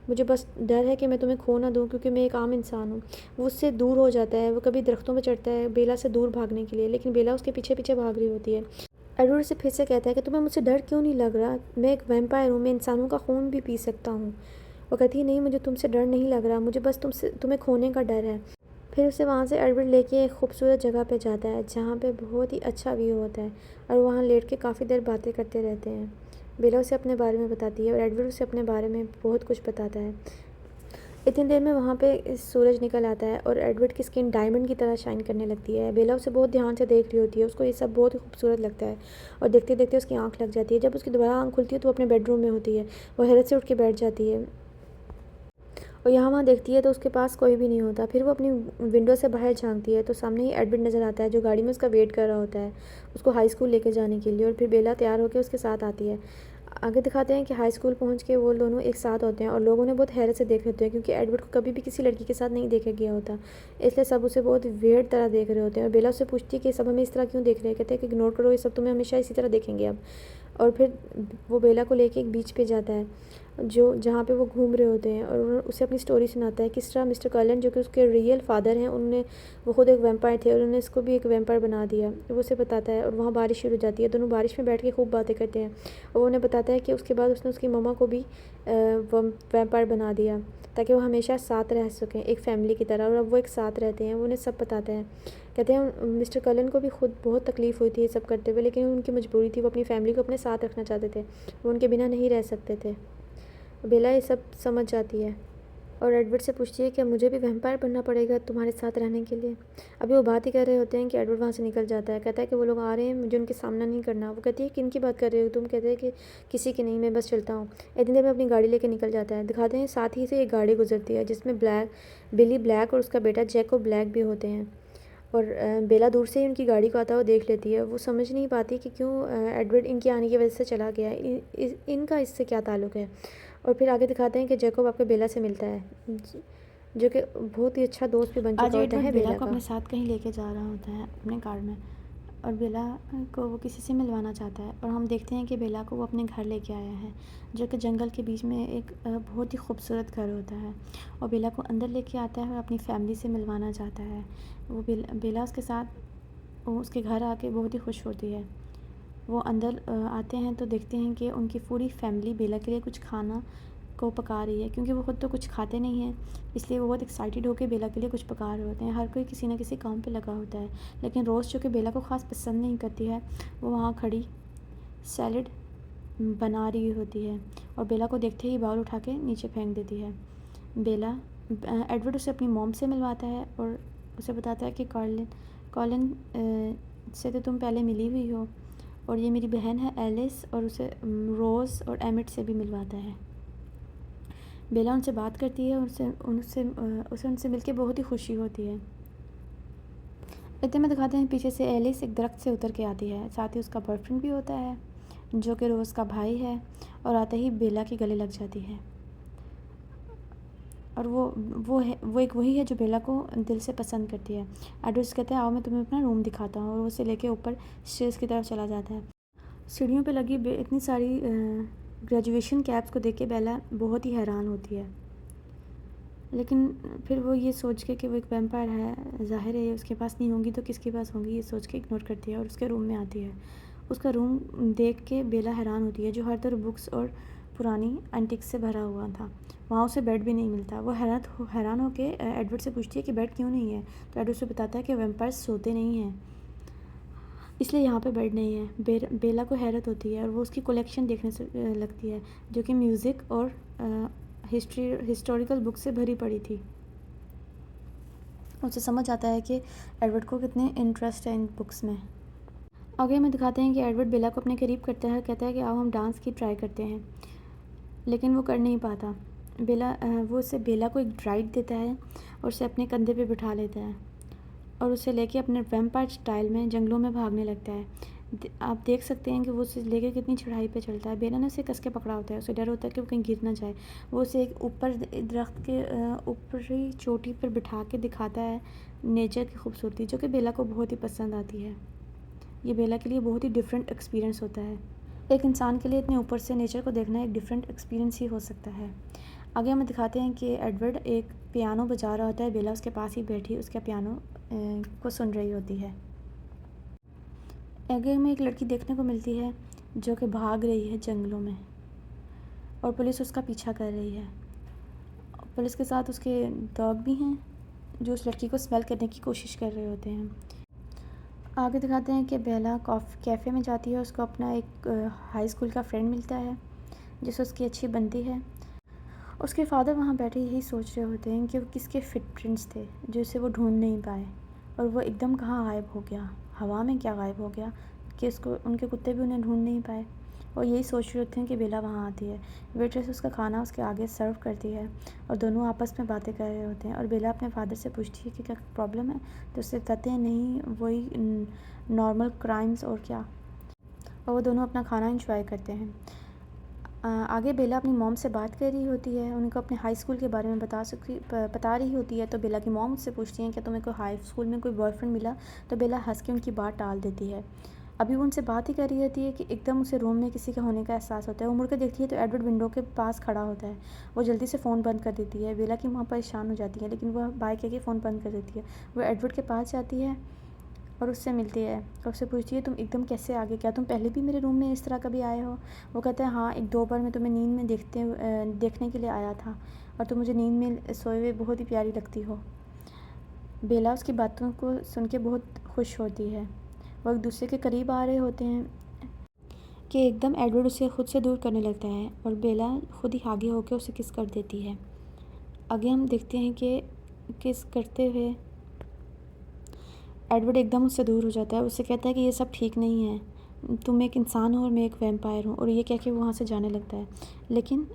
मुझे बस डर है कि मैं तुम्हें खो ना दूँ क्योंकि मैं एक आम इंसान हूँ। वो उससे दूर हो जाता है। वो कभी दरख्तों पर चढ़ता है बेला से दूर भागने के लिए, लेकिन बेला उसके पीछे पीछे भाग रही होती है। एडवर्ड से फिर से कहता है कि तुम्हें मुझसे डर क्यों नहीं लग रहा, मैं एक वैम्पायर हूँ, मैं इंसानों का खून भी पी सकता हूँ। वो कहती है नहीं मुझे तुमसे डर नहीं लग रहा, मुझे बस तुम्हें खोने का डर है। फिर उसे वहाँ से एडवर्ड लेके एक खूबसूरत जगह पे जाता है जहाँ पे बहुत ही अच्छा व्यू होता है और वहाँ लेट के काफ़ी देर बातें करते रहते हैं। बेला उसे अपने बारे में बताती है और एडवर्ड उसे अपने बारे में बहुत कुछ बताता है। इतनी देर में वहाँ पे सूरज निकल आता है और एडवर्ड की स्किन डायमंड की तरह शाइन करने लगती है। बेला उसे बहुत ध्यान से देख रही होती है, उसको ये सब बहुत ही खूबसूरत लगता है और देखते देखते उसकी आँख लग जाती है। जब उसकी दोबारा आँख खुलती है तो वो अपने बेडरूम में होती है। वो हैरत से उठ के बैठ जाती है और यहाँ वहाँ देखती है तो उसके पास कोई भी नहीं होता। फिर वो अपनी विंडो से बाहर झांकती है तो सामने ही एडवर्ड नज़र आता है जो गाड़ी में उसका वेट कर रहा होता है उसको हाई स्कूल लेके जाने के लिए। और फिर बेला तैयार होकर उसके साथ आती है। आगे दिखाते हैं कि हाई स्कूल पहुँच के वो दोनों एक साथ होते हैं और लोग उन्हें बहुत हैरत से देख रहे होते हैं क्योंकि एडवर्ड को कभी भी किसी लड़की के साथ नहीं देखा गया होता, इसलिए सब उसे बहुत वियर्ड तरह देख रहे होते हैं। और बेला उससे पूछती है कि सब हमें इस तरह क्यों देख रहे हैं। कहते हैं कि इग्नोर करो, ये सब तुम्हें हमेशा इसी तरह देखेंगे अब। और फिर वो बेला को लेके एक बीच पे जाता है जहाँ पे वो घूम रहे होते हैं और उसे अपनी स्टोरी सुनाता है किस तरह मिस्टर कॉलिन जो कि उसके रियल फादर हैं उन्होंने वो खुद एक वैम्पायर थे और उन्होंने इसको भी एक वैम्पायर बना दिया। वो उसे बताता है और वहाँ बारिश शुरू हो जाती है। दोनों बारिश में बैठ के खूब बातें करते हैं और वो उन्हें बताता है कि उसके बाद उसने उसकी मम्मा को भी वैम्पायर बना दिया ताकि वो हमेशा साथ रह सकें एक फ़ैमिली की तरह। और अब वो एक साथ रहते हैं। वो उन्हें सब बताते हैं। कहते हैं मिस्टर कॉलिन को भी खुद बहुत तकलीफ़ हुई थी ये सब करते हुए, लेकिन उनकी मजबूरी थी, वो अपनी फ़ैमिली को अपने साथ रखना चाहते थे, वो उनके बिना नहीं रह सकते थे। बेला ये सब समझ जाती है और एडवर्ड से पूछती है कि मुझे भी वैम्पायर बनना पड़ेगा तुम्हारे साथ रहने के लिए। अभी वो बात ही कर रहे होते हैं कि एडवर्ड वहाँ से निकल जाता है। कहता है कि वो लोग आ रहे हैं, मुझे उनके सामना नहीं करना। वो कहती है किन की बात कर रहे हो तुम। कहते हैं कि किसी की नहीं, मैं बस चलता हूँ। इतनी देर में अपनी गाड़ी लेकर निकल जाता है। दिखाते हैं साथ ही से एक गाड़ी गुजरती है जिसमें बिली ब्लैक और उसका बेटा जैको ब्लैक भी होते हैं। और बेला दूर से ही उनकी गाड़ी को आता हुआ देख लेती है। वो समझ नहीं पाती कि क्यों एडवर्ड इनके आने की वजह से चला गया, इनका इससे क्या ताल्लुक़ है। और फिर आगे दिखाते हैं कि जैकब आपके बेला से मिलता है जो कि बहुत ही अच्छा दोस्त भी बन चुका होता है बेला का। अपने साथ कहीं लेके जा रहा होता है अपने कार में और बेला को वो किसी से मिलवाना चाहता है और हम देखते हैं कि बेला को वो अपने घर लेके आया है, जो कि जंगल के बीच में एक बहुत ही खूबसूरत घर होता है। और बेला को अंदर लेके आता है और अपनी फैमिली से मिलवाना चाहता है। वो बेला उसके साथ वो उसके घर आके बहुत ही खुश होती है। वो अंदर आते हैं तो देखते हैं कि उनकी पूरी फैमिली बेला के लिए कुछ खाना को पका रही है, क्योंकि वो ख़ुद तो कुछ खाते नहीं हैं, इसलिए वो बहुत एक्साइटेड होकर बेला के लिए कुछ पका रहे होते हैं। हर कोई किसी न किसी काम पे लगा होता है, लेकिन रोज़ जो कि बेला को ख़ास पसंद नहीं करती है, वो वहाँ खड़ी सैलड बना रही होती है और बेला को देखते ही बाउल उठा के नीचे फेंक देती है। बेला एडवर्ड उसे अपनी मॉम से मिलवाता है और उसे बताता है कि कॉलिन से तो तुम पहले मिली हुई हो, और ये मेरी बहन है एलिस, और उसे रोज़ और एमिट से भी मिलवाता है। बेला उनसे बात करती है और उसे उनसे मिलके बहुत ही खुशी होती है। इतने में दिखाते हैं पीछे से एलिस एक दरख्त से उतर के आती है, साथ ही उसका बॉयफ्रेंड भी होता है जो कि रोज़ का भाई है, और आते ही बेला के गले लग जाती है। और वो एक वही है जो बेला को दिल से पसंद करती है। एडवर्ड कहते हैं आओ मैं तुम्हें अपना रूम दिखाता हूँ, और वो उसे लेके ऊपर स्टेज की तरफ चला जाता है। सीढ़ियों पे लगी इतनी सारी ग्रेजुएशन कैप्स को देख के बेला बहुत ही हैरान होती है, लेकिन फिर वो ये सोच के कि वो एक वैम्पायर है, ज़ाहिर है उसके पास नहीं होंगी तो किसके पास होंगी, ये सोच के इग्नोर करती है और उसके रूम में आती है। उसका रूम देख के बेला हैरान होती है, जो हर तरफ बुक्स और पुरानी एंटिक्स से भरा हुआ था। वहाँ उसे बेड भी नहीं मिलता। वो हैरान होकर एडवर्ड से पूछती है कि बेड क्यों नहीं है, तो एडवर्ड से बताता है कि वैम्पायर्स सोते नहीं हैं, इसलिए यहाँ पे बेड नहीं है। बेला को हैरत होती है और वो उसकी कलेक्शन देखने से लगती है, जो कि म्यूज़िक और हिस्टोरिकल बुक से भरी पड़ी थी। उसे समझ आता है कि एडवर्ड को कितने इंटरेस्ट है इन बुक्स में। आगे हमें दिखाते हैं कि एडवर्ड बेला को अपने करीब करता है, कहता है कि आओ हम डांस की ट्राई करते हैं, लेकिन वो कर नहीं पाता। वो उसे बेला को एक राइड देता है और उसे अपने कंधे पे बिठा लेता है और उसे लेके अपने वैम्पायर स्टाइल में जंगलों में भागने लगता है। आप देख सकते हैं कि वो उसे लेके कितनी चढ़ाई पे चलता है। बेला ने उसे कस के पकड़ा होता है, उसे डर होता है कि वो कहीं गिर ना जाए। वो उसे एक ऊपर दरख्त के ऊपरी चोटी पर बिठा के दिखाता है नेचर की खूबसूरती, जो कि बेला को बहुत ही पसंद आती है। ये बेला के लिए बहुत ही डिफरेंट एक्सपीरियंस होता है। एक इंसान के लिए इतने ऊपर से नेचर को देखना एक डिफरेंट एक्सपीरियंस ही हो सकता है। आगे हमें दिखाते हैं कि एडवर्ड एक पियानो बजा रहा होता है, बेला उसके पास ही बैठी उसका पियानो को सुन रही होती है। आगे हमें एक लड़की देखने को मिलती है जो कि भाग रही है जंगलों में, और पुलिस उसका पीछा कर रही है। पुलिस के साथ उसके डॉग भी हैं जो उस लड़की को स्मेल करने की कोशिश कर रहे होते हैं। आगे दिखाते हैं कि बेला कैफ़े में जाती है, उसको अपना एक हाई स्कूल का फ्रेंड मिलता है जिससे उसकी अच्छी बनती है। उसके फादर वहाँ बैठे यही सोच रहे होते हैं कि वो किसके फिटप्रिंट्स थे जो उसे वो ढूंढ नहीं पाए, और वो एकदम कहाँ गायब हो गया, हवा में क्या गायब हो गया कि उसको उनके कुत्ते भी उन्हें ढूंढ नहीं पाए। और यही सोच रहे होते हैं कि बेला वहाँ आती है। वेट्रेस उसका खाना उसके आगे सर्व करती है और दोनों आपस में बातें कर रहे होते हैं, और बेला अपने फादर से पूछती है कि क्या प्रॉब्लम है, तो उससे बताते हैं नहीं वही नॉर्मल क्राइम्स और क्या, और वो दोनों अपना खाना इंजॉय करते हैं। आगे बेला अपनी मॉम से बात कर रही होती है, उनको अपने हाई स्कूल के बारे में बता रही होती है। तो बेला की मॉम उससे पूछती हैं कि तुम्हें कोई हाई स्कूल में कोई बॉयफ्रेंड मिला, तो बेला हंस के उनकी बात टाल देती है। अभी वो उनसे बात ही कर रही होती है कि एकदम उसे रूम में किसी का होने का एहसास होता है। वो मुड़ कर देखती है तो एडवर्ड विंडो के पास खड़ा होता है। वो जल्दी से फ़ोन बंद कर देती है। बेला की माँ परेशान हो जाती है, लेकिन वह बाय कह के फ़ोन बंद कर देती है। वो एडवर्ड के पास जाती है और उससे मिलती है और उससे पूछती है तुम एकदम कैसे आ गए, क्या तुम पहले भी मेरे रूम में इस तरह कभी आए हो। वो कहता है हाँ, एक दो बार मैं तुम्हें नींद में देखने के लिए आया था, और तुम मुझे नींद में सोए हुए बहुत ही प्यारी लगती हो। बेला उसकी बातों को सुन के बहुत खुश होती है। वो एक दूसरे के करीब आ रहे होते हैं कि एकदम एडवर्ड उसे खुद से दूर करने लगता है और बेला खुद ही आगे होकर उसे किस कर देती है। आगे हम देखते हैं कि किस करते हुए एडवर्ड एकदम उससे दूर हो जाता है। उससे कहता है कि ये सब ठीक नहीं है, तुम एक इंसान हो और मैं एक वैम्पायर हूँ, और ये कह के वो वहाँ से जाने लगता है। लेकिन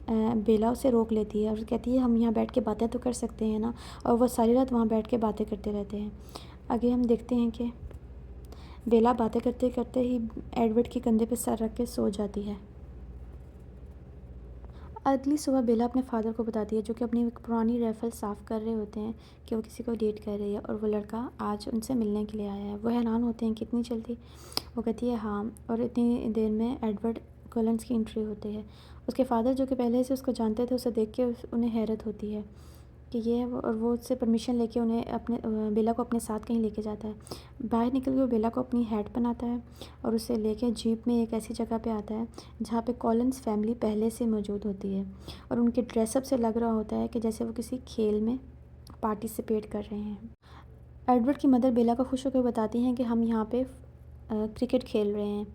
बेला उसे रोक लेती है और कहती है हम यहाँ बैठ के बातें तो कर सकते हैं ना, और वह सारी रात वहाँ बैठ के बातें करते रहते हैं। आगे हम देखते हैं कि बेला बातें करते करते ही एडवर्ड के कंधे पर सर रख के सो जाती है। अगली सुबह बेला अपने फादर को बताती है, जो कि अपनी एक पुरानी राइफ़ल साफ़ कर रहे होते हैं, कि वो किसी को डेट कर रही है और वो लड़का आज उनसे मिलने के लिए आया है। वो हैरान होते हैं कि इतनी जल्दी। वो कहती है हाँ, और इतनी देर में एडवर्ड कॉलिंस की एंट्री होती है। उसके फादर, जो कि पहले से उसको जानते थे, उसे देख के उन्हें हैरत होती है कि ये है वो, और वो उससे परमिशन लेके उन्हें अपने बेला को अपने साथ कहीं लेके जाता है। बाहर निकल के वो बेला को अपनी हैट पहनाता है और उसे लेके जीप में एक ऐसी जगह पे आता है जहाँ पे कॉलिंस फैमिली पहले से मौजूद होती है, और उनके ड्रेसअप से लग रहा होता है कि जैसे वो किसी खेल में पार्टिसिपेट कर रहे हैं। एडवर्ड की मदर बेला को खुश होकर बताती हैं कि हम यहाँ पे क्रिकेट खेल रहे हैं।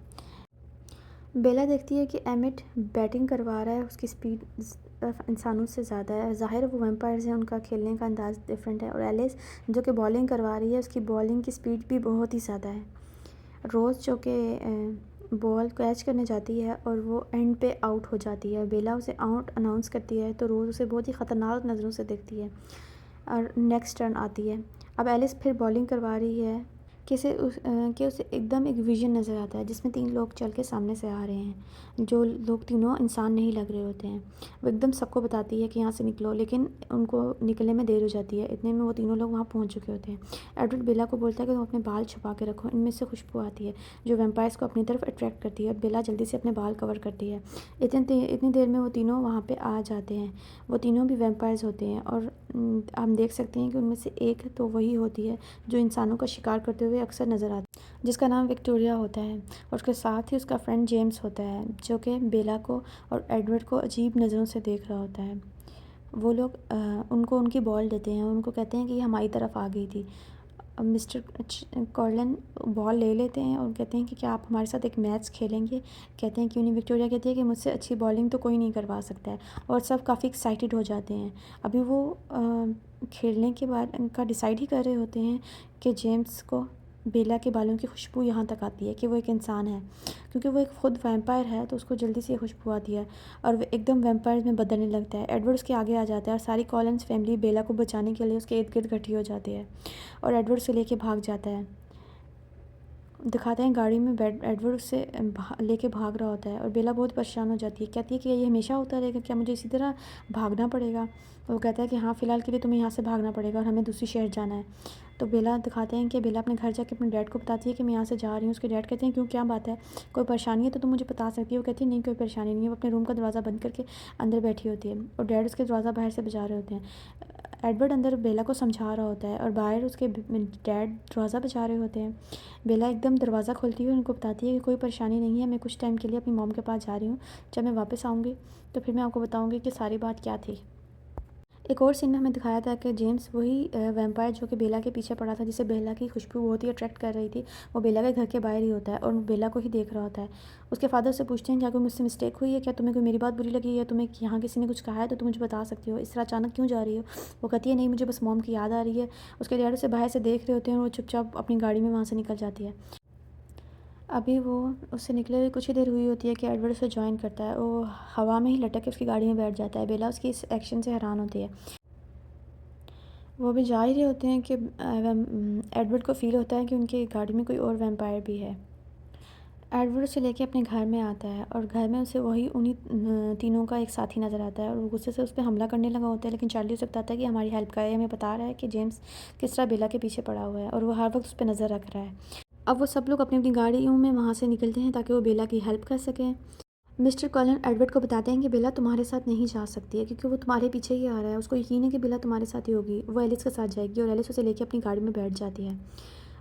बेला देखती है कि एमिट बैटिंग करवा रहा है, उसकी स्पीड इंसानों से ज़्यादा है। ज़ाहिर है वो वैम्पायर्स हैं, उनका खेलने का अंदाज़ डिफरेंट है। और एलिस, जो कि बॉलिंग करवा रही है, उसकी बॉलिंग की स्पीड भी बहुत ही ज़्यादा है। रोज़, जो कि बॉल कैच करने जाती है और वो एंड पे आउट हो जाती है। बेला उसे आउट अनाउंस करती है तो रोज़ उसे बहुत ही ख़तरनाक नज़रों से देखती है और नेक्स्ट टर्न आती है। अब एलिस फिर बॉलिंग करवा रही है कि उसे एकदम एक विज़न नज़र आता है जिसमें 3 लोग चल के सामने से आ रहे हैं। जो लोग तीनों इंसान नहीं लग रहे होते हैं। वो एकदम सबको बताती है कि यहाँ से निकलो, लेकिन उनको निकलने में देर हो जाती है। इतने में वो तीनों लोग वहाँ पहुँच चुके होते हैं। एडवर्ड बेला को बोलता है कि तुम अपने बाल छुपा के रखो, इनमें से खुशबू आती है जो वैम्पायर्स को अपनी तरफ अट्रैक्ट करती है। और बेला जल्दी से अपने बाल कवर करती है। इतनी देर में वो तीनों वहाँ पे आ जाते हैं। वो तीनों भी वैम्पायर्स होते हैं और हम देख सकते हैं कि उनमें से एक तो वही होती है जो इंसानों का शिकार करते हुए अक्सर नज़र आती है, जिसका नाम विक्टोरिया होता है। और उसके साथ ही उसका फ्रेंड जेम्स होता है, जो कि बेला को और एडवर्ड को अजीब नज़रों से देख रहा होता है। वो लोग उनको उनकी बॉल देते हैं, उनको कहते हैं कि ये हमारी तरफ आ गई थी। मिस्टर कॉर्लन बॉल ले लेते हैं और कहते हैं कि क्या आप हमारे साथ एक मैच खेलेंगे। कहते हैं क्यों नहीं। विक्टोरिया कहती है कि मुझसे अच्छी बॉलिंग तो कोई नहीं करवा सकता है। और सब काफ़ी एक्साइटेड हो जाते हैं। अभी वो खेलने के बाद उनका डिसाइड ही कर रहे होते हैं कि जेम्स को बेला के बालों की खुशबू यहाँ तक आती है कि वो एक इंसान है, क्योंकि वो एक ख़ुद वैम्पायर है तो उसको जल्दी से ये खुशबू आती है और वो एकदम वैम्पायर में बदलने लगता है। एडवर्ड उसके आगे आ जाता है और सारी कॉलिंस फैमिली बेला को बचाने के लिए उसके इर्द गिर्द इकट्ठी हो जाती है और एडवर्ड से लेके भाग जाता है। दिखाते हैं गाड़ी में एडवर्ड उससे लेके भाग रहा होता है और बेला बहुत परेशान हो जाती है। कहती है कि ये हमेशा होता रहेगा, क्या मुझे इसी तरह भागना पड़ेगा। तो वो कहता है कि हाँ, फ़िलहाल के लिए तुम्हें यहाँ से भागना पड़ेगा और हमें दूसरी शहर जाना है। तो बेला दिखाते हैं कि बेला अपने घर जाके अपने डैड को बताती है कि मैं यहाँ से जा रही हूँ। उसके डैड कहते हैं क्यों, क्या बात है, कोई परेशानी है तो तुम मुझे बता सकती है। वो कहती है नहीं, कोई परेशानी नहीं है। वो अपने रूम का दरवाज़ा बंद करके अंदर बैठी होती है और डैड उसके दरवाज़ा बाहर से बजा रहे होते हैं। एडवर्ड अंदर बेला को समझा रहा होता है और बाहर उसके डैड दरवाज़ा बजा रहे होते हैं। बेला एकदम दरवाज़ा खोलती है और उनको बताती है कि कोई परेशानी नहीं है, मैं कुछ टाइम के लिए अपनी मॉम के पास जा रही हूँ। जब मैं वापस आऊँगी तो फिर मैं आपको बताऊँगी कि सारी बात क्या थी। एक और सीन में हमें दिखाया था कि जेम्स वही वैम्पायर जो कि बेला के पीछे पड़ा था, जिसे बेला की खुशबू बहुत ही अट्रैक्ट कर रही थी, वो बेला के घर के बाहर ही होता है और बेला को ही देख रहा होता है। उसके फादर से पूछते हैं क्या कोई मुझसे मिस्टेक हुई है, क्या तुम्हें कोई मेरी बात बुरी लगी है, तुम्हें यहाँ किसी ने कुछ कहा है तो तुम मुझे बता सकती हो, इस तरह अचानक क्यों जा रही हो। वो कहती है नहीं, मुझे बस मॉम की याद आ रही है। उसके डैड उसे बाहर से देख रहे होते हैं और वो चुपचाप अपनी गाड़ी में वहाँ से निकल जाती है। अभी वो उससे निकले हुए कुछ ही देर हुई होती है कि एडवर्ड उसे जॉइन करता है। वो हवा में ही लटक के उसकी गाड़ी में बैठ जाता है। बेला उसकी इस एक्शन से हैरान होती है। वो भी जा ही रहे होते हैं कि एडवर्ड को फ़ील होता है कि उनकी गाड़ी में कोई और वैम्पायर भी है। एडवर्ड उसे लेके अपने घर में आता है और घर में उसे वही उन्हीं तीनों का एक साथी नज़र आता है और वो गुस्से से उस पर हमला करने लगा होता है। लेकिन चार्ली उसे बताता है कि हमारी हेल्प करे, हमें बता रहा है कि जेम्स किस तरह बेला के पीछे पड़ा हुआ है और वो हर वक्त उस पर नज़र रख रहा है। अब वो सब लोग अपनी अपनी गाड़ियों में वहाँ से निकलते हैं ताकि वो बेला की हेल्प कर सकें। मिस्टर कॉलिन एडवर्ड को बताते हैं कि बेला तुम्हारे साथ नहीं जा सकती है क्योंकि वो तुम्हारे पीछे ही आ रहा है। उसको यकीन है कि बेला तुम्हारे साथ ही होगी। वो एलिस के साथ जाएगी और एलिस उसे लेके अपनी गाड़ी में बैठ जाती है।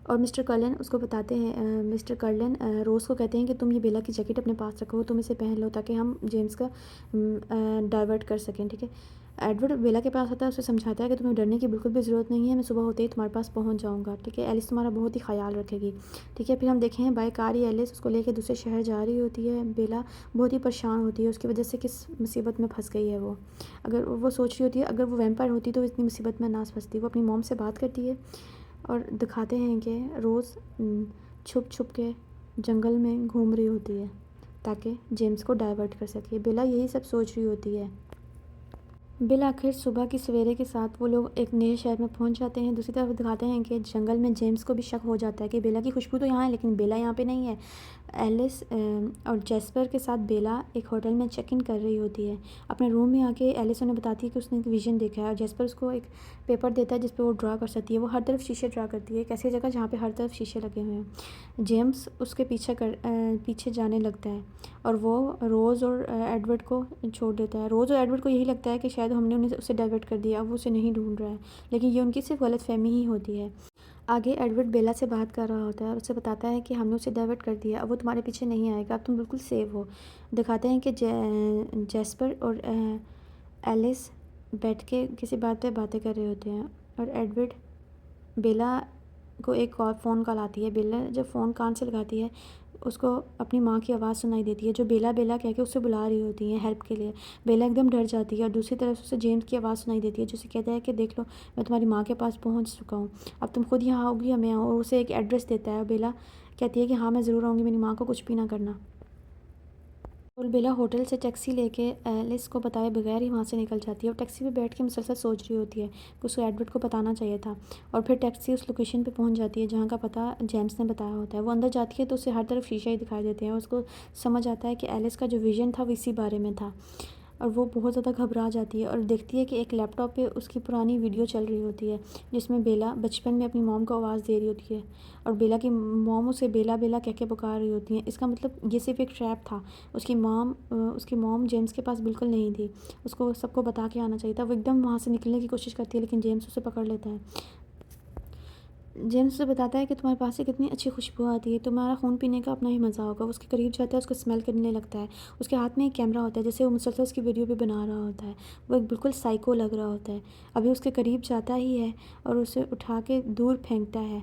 और मिस्टर कर्लन उसको बताते हैं मिस्टर कर्लन रोज़ को कहते हैं कि तुम ये बेला की जैकेट अपने पास रखो, तुम इसे पहन लो ताकि हम जेम्स का डाइवर्ट कर सकें, ठीक है। एडवर्ड बेला के पास आता है, उसे समझाता है कि तुम्हें डरने की बिल्कुल भी ज़रूरत नहीं है, मैं सुबह होते ही तुम्हारे पास पहुंच जाऊंगा, ठीक है। एलिस तुम्हारा बहुत ही ख्याल रखेगी, ठीक है। फिर हम देखें बाय कार ही एलिस उसको लेकर दूसरे शहर जा रही होती है। बेला बहुत ही परेशान होती है उसकी वजह से, किस मुसीबत में फंस गई है वो। अगर वो सोच रही होती है अगर वो वैम्पायर होती तो इतनी मुसीबत में ना फंसती। वो अपनी मॉम से बात करती है और दिखाते हैं कि रोज़ छुप छुप के जंगल में घूम रही होती है ताकि जेम्स को डाइवर्ट कर सके। बेला यही सब सोच रही होती है। बिल आखिर सुबह की सवेरे के साथ वो लोग एक नए शहर में पहुंच जाते हैं। दूसरी तरफ दिखाते हैं कि जंगल में जेम्स को भी शक हो जाता है कि बेला की खुशबू तो यहाँ है लेकिन बेला यहाँ पे नहीं है। एलिस और जेस्पर के साथ बेला एक होटल में चेक इन कर रही होती है। अपने रूम में आके एलिस उन्हें बताती है कि उसने एक विजन देखा है और जेस्पर उसको एक पेपर देता है जिस पे वो ड्रा कर सकती है। वो हर तरफ शीशे ड्रा करती है, एक ऐसी जगह जहाँ पे हर तरफ शीशे लगे हुए हैं। जेम्स उसके पीछे जाने लगता है और वो रोज़ और एडवर्ड को छोड़ देता है। रोज़ और एडवर्ड को यही लगता है कि शायद हमने उन्हें उससे डाइवर्ट कर दिया, अब वो उसे नहीं ढूंढ रहा है, लेकिन ये उनकी सिर्फ गलतफहमी ही होती है। आगे एडवर्ड बेला से बात कर रहा होता है और उसे बताता है कि हमने उसे डाइवर्ट कर दिया, अब वो तुम्हारे पीछे नहीं आएगा, अब तुम बिल्कुल सेफ हो। दिखाते हैं कि जेस्पर और एलिस बैठ के किसी बात पे बातें कर रहे होते हैं और एडवर्ड बेला को एक फ़ोन कॉल आती है। बेला जब फ़ोन कान से लगाती है उसको अपनी माँ की आवाज़ सुनाई देती है जो बेला बेला कह के उससे बुला रही होती है हेल्प के लिए। बेला एकदम डर जाती है और दूसरी तरफ उसे जेम्स की आवाज़ सुनाई देती है जो उसे कहता है कि देख लो मैं तुम्हारी माँ के पास पहुँच चुका हूँ, अब तुम खुद यहाँ आओगी या मैं आऊँ। और उसे एक एड्रेस देता है और बेला कहती है कि हाँ मैं ज़रूर आऊँगी, मेरी माँ को कुछ भी ना करना। और बेला होटल से टैक्सी लेके एलिस को बताए बगैर ही वहाँ से निकल जाती है और टैक्सी में बैठ के मुसलसल सोच रही होती है कि उसको एडवर्ड को बताना चाहिए था। और फिर टैक्सी उस लोकेशन पे पहुँच जाती है जहाँ का पता जेम्स ने बताया होता है। वो अंदर जाती है तो उसे हर तरफ शीशा ही दिखाई देते हैं। उसको समझ आता है कि एलिस का जो विज़न था वो इसी बारे में था और वो बहुत ज़्यादा घबरा जाती है और देखती है कि एक लैपटॉप पे उसकी पुरानी वीडियो चल रही होती है जिसमें बेला बचपन में अपनी मॉम को आवाज़ दे रही होती है और बेला की मॉम उसे बेला बेला कह के पुकार रही होती हैं। इसका मतलब ये सिर्फ एक ट्रैप था। उसकी मॉम जेम्स के पास बिल्कुल नहीं थी, उसको सबको बता के आना चाहिए था। वो एकदम वहाँ से निकलने की कोशिश करती है लेकिन जेम्स उसे पकड़ लेता है। जेम्स उसे बताता है कि तुम्हारे पास से कितनी अच्छी खुशबू आती है, तुम्हारा खून पीने का अपना ही मज़ा होगा। वो उसके करीब जाता है, उसको स्मेल करने लगता है। उसके हाथ में एक कैमरा होता है जिसे वो मुसलसल उसकी वीडियो भी बना रहा होता है। वो एक बिल्कुल साइको लग रहा होता है। अभी उसके करीब जाता ही है और उसे उठा के दूर फेंकता है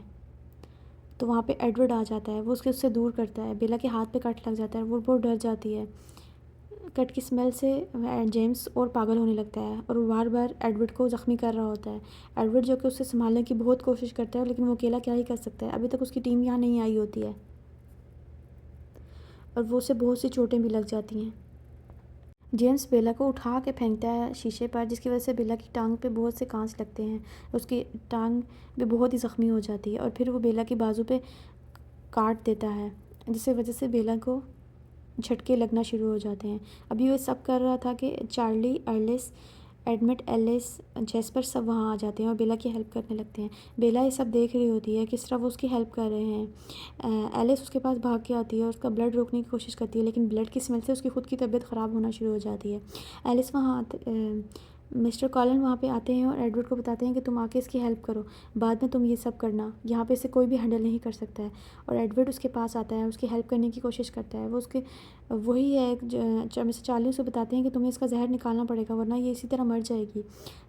तो वहाँ पे एडवर्ड आ जाता है। वो उससे दूर करता है, बेला के हाथ पे कट लग जाता है, वो बहुत डर जाती है। कट की स्मेल से जेम्स और पागल होने लगता है और वो बार बार एडवर्ड को ज़ख्मी कर रहा होता है। एडवर्ड जो कि उसे संभालने की बहुत कोशिश करता है लेकिन वो अकेला क्या ही कर सकता है, अभी तक उसकी टीम यहाँ नहीं आई होती है और वो उसे बहुत सी चोटें भी लग जाती हैं। जेम्स बेला को उठा के फेंकता है शीशे पर जिसकी वजह से बेला की टांग पे बहुत से कांच लगते हैं। उसकी टांग भी बहुत ही ज़ख्मी हो जाती है और फिर वो बेला की बाजू पे काट देता है जिसकी वजह से बेला को झटके लगना शुरू हो जाते हैं। अभी वो सब कर रहा था कि Charlie, Alice, Emmett, Alice, Jasper सब वहाँ आ जाते हैं और बेला की हेल्प करने लगते हैं। बेला ये सब देख रही होती है किस तरह वो उसकी हेल्प कर रहे हैं। एलिस उसके पास भाग के आती है और उसका ब्लड रोकने की कोशिश करती है लेकिन ब्लड की स्मेल से उसकी खुद की तबीयत ख़राब होना शुरू हो जाती है। एलिस मिस्टर कॉलन वहाँ पे आते हैं और एडवर्ड को बताते हैं कि तुम आके इसकी हेल्प करो, बाद में तुम ये सब करना, यहाँ पे इसे कोई भी हैंडल नहीं कर सकता है। और एडवर्ड उसके पास आता है, उसकी हेल्प करने की कोशिश करता है। वो उसके वही है मिस्टर चार्ली उसे बताते हैं कि तुम्हें इसका जहर निकालना पड़ेगा वरना ये इसी तरह मर जाएगी।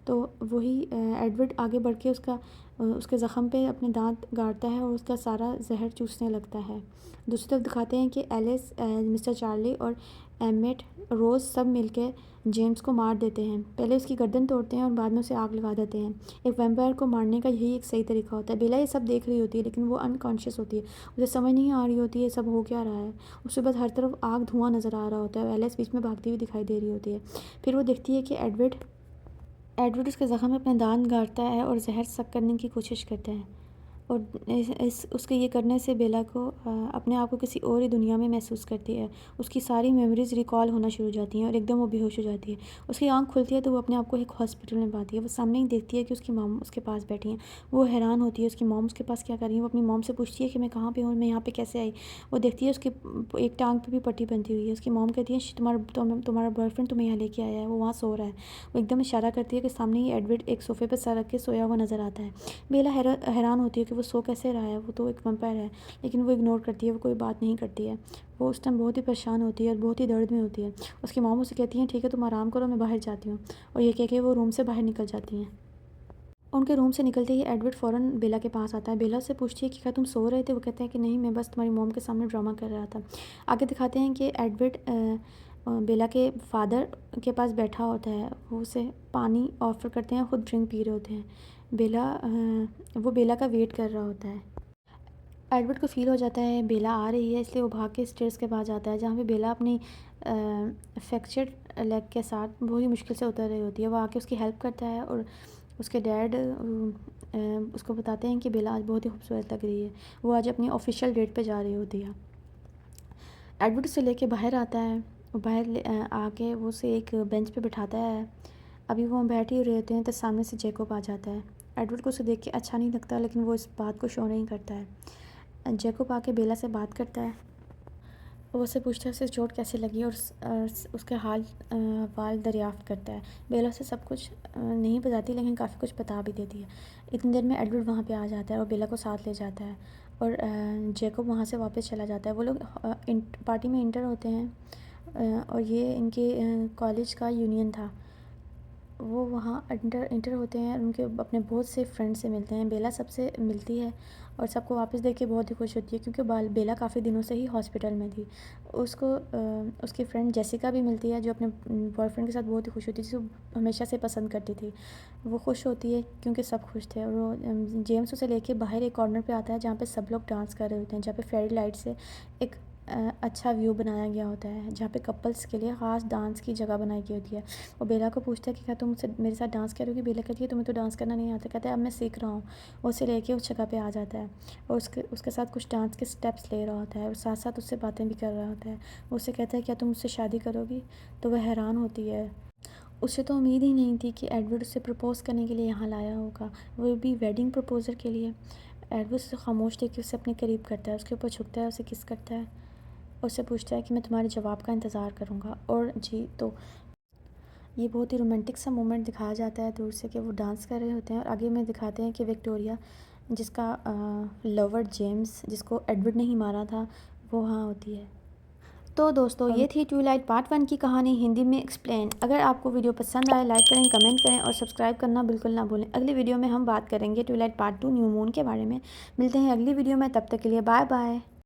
तो वही एडवर्ड आगे बढ़ के उसके ज़ख़म पे अपने दांत गाड़ता है और उसका सारा जहर चूसने लगता है। दूसरी तरफ दिखाते हैं कि एलिस, मिस्टर चार्ली और एमेट, रोज़ सब मिलके जेम्स को मार देते हैं। पहले उसकी गर्दन तोड़ते हैं और बाद में उसे आग लगा देते हैं। एक वैम्पायर को मारने का यही एक सही तरीका होता है। बेला ये सब देख रही होती है लेकिन वो अनकॉन्शियस होती है, उसे समझ नहीं आ रही होती है सब हो क्या रहा है। उसके बाद हर तरफ आग धुआं नज़र आ रहा होता है और एलिस बीच में भागती हुई दिखाई दे रही होती है। फिर वो देखती है कि एडवर्ड उसके ज़ख़म में अपने दांत गाड़ता है और जहर सक करने की कोशिश करता है और उसके ये करने से बेला को अपने आप को किसी और ही दुनिया में महसूस करती है। उसकी सारी मेमोरीज़ रिकॉल होना शुरू हो जाती हैं और एकदम वो बेहोश हो जाती है। उसकी आंख खुलती है तो वो अपने आप को एक हॉस्पिटल में पाती है। वो सामने ही देखती है कि उसकी मॉम उसके पास बैठी हैं। वो हैरान होती है उसकी मॉम उसके पास क्या कर रही है। वो अपनी मॉम से पूछती है कि मैं कहाँ पे हूँ, मैं यहाँ पे कैसे आई। वो देखती है उसकी एक टांग पे भी पट्टी बंधी हुई है। उसकी मॉम कहती है तुम्हारा बॉयफ्रेंड तुम्हें यहाँ लेके आया है, वो वहाँ सो रहा है। वो एकदम इशारा करती है कि सामने ही एडवर्ड एक सोफ़े पर सर रख के सोया हुआ नज़र आता है। बेला हैरान होती है कि वो सो कैसे रहा है, वो तो एक वैम्पायर है, लेकिन वो इग्नोर करती है, वो कोई बात नहीं करती है। वो उस टाइम बहुत ही परेशान होती है और बहुत ही दर्द में होती है। उसकी मॉम उसे कहती हैं ठीक है तुम आराम करो, मैं बाहर जाती हूँ, और ये कह के वो रूम से बाहर निकल जाती हैं। उनके रूम से निकलते ही एडवर्ड फ़ौरन बेला के पास आता है। बेला से पूछती है कि क्या तुम सो रहे थे। वो कहता है कि नहीं, मैं बस तुम्हारी मॉम के सामने ड्रामा कर रहा था। आगे दिखाते हैं कि एडवर्ड बेला के फादर के पास बैठा होता है। वो उसे पानी ऑफ़र करते हैं, खुद ड्रिंक पी रहे होते हैं। वो बेला का वेट कर रहा होता है। एडवर्ड को फ़ील हो जाता है बेला आ रही है, इसलिए वो भाग के स्टेयर्स के पास जाता है, जहाँ पे बेला अपनी फ्रैक्चर्ड लेग के साथ बहुत ही मुश्किल से उतर रही होती है। वो आके उसकी हेल्प करता है और उसके डैड उसको बताते हैं कि बेला आज बहुत ही खूबसूरत लग रही है। वो आज अपनी ऑफिशियल डेट पे जा रही होती है। एडवर्ड उसे लेके बाहर आता है। आके वो उसे एक बेंच पे बिठाता है। अभी वो बैठ ही रहे होते हैं तो सामने से जैकब आ जाता है। एडवर्ड को उसे देख के अच्छा नहीं लगता, लेकिन वो इस बात को शो नहीं करता है। जैकब आके बेला से बात करता है। वो उससे पूछता है उसे चोट कैसे लगी और उसके वाल दरियाफ्त करता है। बेला उसे सब कुछ नहीं बताती, लेकिन काफ़ी कुछ बता भी देती है। इतनी देर में एडवर्ड वहाँ पे आ जाता है और बेला को साथ ले जाता है और जैकब वहाँ से वापस चला जाता है। वो लोग पार्टी में इंटर होते हैं और ये इनके कॉलेज का यूनियन था। वो वहाँ इंटर होते हैं और उनके अपने बहुत से फ्रेंड से मिलते हैं। बेला सबसे मिलती है और सबको वापस देख के बहुत ही खुश होती है, क्योंकि बेला काफ़ी दिनों से ही हॉस्पिटल में थी। उसको उसकी फ्रेंड जेसिका भी मिलती है, जो अपने बॉयफ्रेंड के साथ बहुत ही खुश होती थी, जो हमेशा से पसंद करती थी। वो खुश होती है क्योंकि सब खुश थे। और वो जेम्स उसे लेके बाहर एक कॉर्नर पे आता है, जहाँ पे सब लोग डांस कर रहे होते हैं, जहाँ पे फेरी लाइट से एक अच्छा व्यू बनाया गया होता है, जहाँ पे कपल्स के लिए ख़ास डांस की जगह बनाई गई होती है। वो बेला को पूछता है कि क्या तुम मुझसे मेरे साथ डांस करोगी। बेला कहती है तुम्हें तो डांस करना नहीं आता। कहता है अब मैं सीख रहा हूँ। वो उसे लेके उस जगह पे आ जाता है और उसके साथ कुछ डांस के स्टेप्स ले रहा होता है और साथ साथ उससे बातें भी कर रहा होता है। वो उससे कहता है क्या तुम मुझसे शादी करोगी। तो वह हैरान होती है। उसे तो उम्मीद ही नहीं थी कि एडवर्ड उसे प्रपोज़ करने के लिए यहाँ लाया होगा, वो भी वेडिंग प्रपोज़ल के लिए। एडवर्ड उसे खामोश देख के उसे अपने करीब करता है, उसके ऊपर झुकता है, उसे किस करता है, उससे पूछता है कि मैं तुम्हारे जवाब का इंतज़ार करूँगा। और जी तो ये बहुत ही रोमांटिक सा मोमेंट दिखाया जाता है दूर से कि वो डांस कर रहे होते हैं और आगे में दिखाते हैं कि विक्टोरिया, जिसका लवर जेम्स, जिसको एडवर्ड ने ही मारा था, वो वहाँ होती है। तो दोस्तों ये थी ट्विलाइट पार्ट 1 की कहानी हिंदी में एक्सप्लेन। अगर आपको वीडियो पसंद आए लाइक करें, कमेंट करें और सब्सक्राइब करना बिल्कुल ना भूलें। अगली वीडियो में हम बात करेंगे ट्विलाइट पार्ट 2 न्यू मून के बारे में। मिलते हैं अगली वीडियो में, तब तक के लिए बाय बाय।